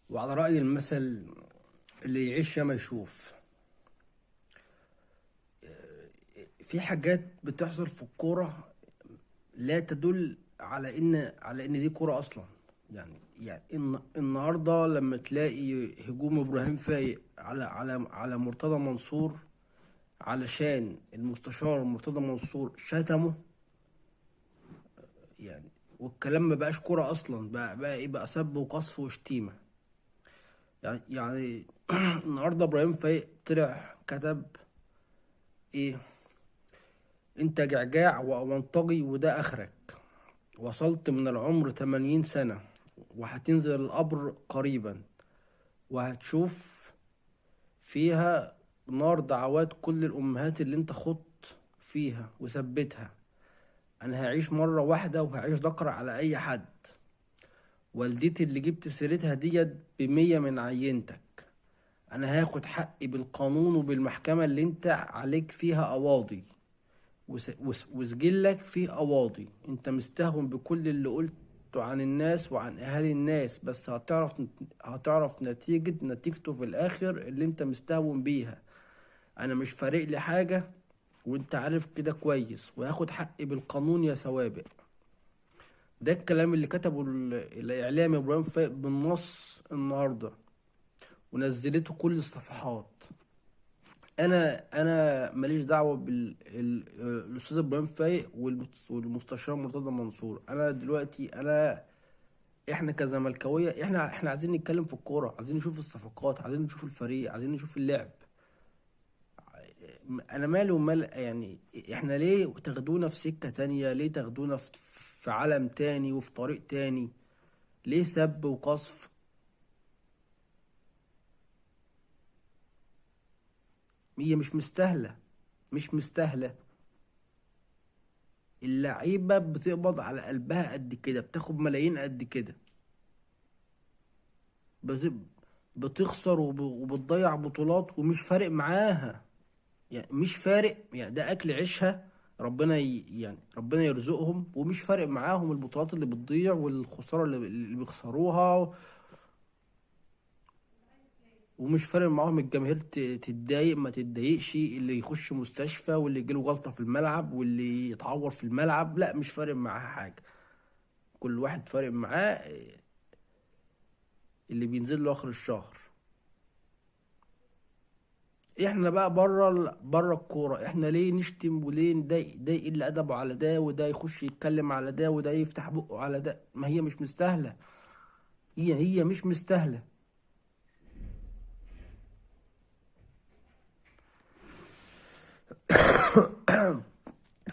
وعلى رأي المثل، اللي يعيش ياما يشوف. في حاجات بتحصل في الكورة لا تدل على ان دي كورة اصلا. يعني النهارده لما تلاقي هجوم ابراهيم فايق على مرتضى منصور، علشان المستشار مرتضى منصور شتمه. يعني والكلام ما بقاش كورة اصلا، بقى ايه، بقى سب وقذف وشتيمة. يعني النهارده ابراهيم فايق طلع كتب ايه: انت جعجاع وأونطجي وده اخرك. وصلت من العمر 80 سنة، وهتنزل القبر قريبا، وهتشوف فيها نار دعوات كل الأمهات اللي انت خضت فيها وثبتها. أنا هعيش مرة واحدة وهعيش ذكر على أي حد. والدتي اللي جبت سيرتها ديت ب100 من عينتك. أنا هاخد حقي بالقانون وبالمحكمة اللي انت عليك فيها قواضي، وسجلك فيه قواضي. انت مستهون بكل اللي قلته عن الناس وعن اهالي الناس، بس هتعرف نتيجته في الاخر اللي انت مستهون بيها. انا مش فارق لي حاجة، وانت عارف كده كويس، وهاخد حقي بالقانون يا سوابق. ده الكلام اللي كتبه الاعلامي ابراهيم فايق بالنص النهارده، ونزلته كل الصفحات. انا ماليش دعوه بالاستاذ ابراهيم فايق والمستشار مرتضى منصور. انا دلوقتي احنا كزملكاويه، احنا عايزين نتكلم في الكوره، عايزين نشوف الصفقات، عايزين نشوف الفريق، عايزين نشوف اللعب. انا مالي ومال يعني. احنا ليه تاخدونا في سكه تانية؟ ليه تاخدونا في عالم تاني وفي طريق تاني؟ ليه سب وقذف؟ هي مش مستاهله، مش مستاهله. اللعيبة بتقبض على قلبها قد كده، بتاخد ملايين قد كده، بت- بتخسر وبتضيع بطولات ومش فارق معاها. يعني مش فارق، يعني ده أكل عيشها. يعني ربنا يرزقهم، ومش فارق معاهم البطولات اللي بتضيع والخسارة اللي بيخسروها. ومش فارق معاهم الجماهير تتضايق ما تتضايقش، اللي يخش مستشفى واللي يجيله جلطة في الملعب واللي يتعور في الملعب. لا، مش فارق معاها حاجة. كل واحد فارق معاه اللي بينزل له اخر الشهر. احنا بقى بره الكوره، احنا ليه نشتم وليه ده يقل ادبه على ده، وده يخش يتكلم على ده، وده يفتح بقه على ده؟ ما هي مش مستاهله. هي مش مستاهله.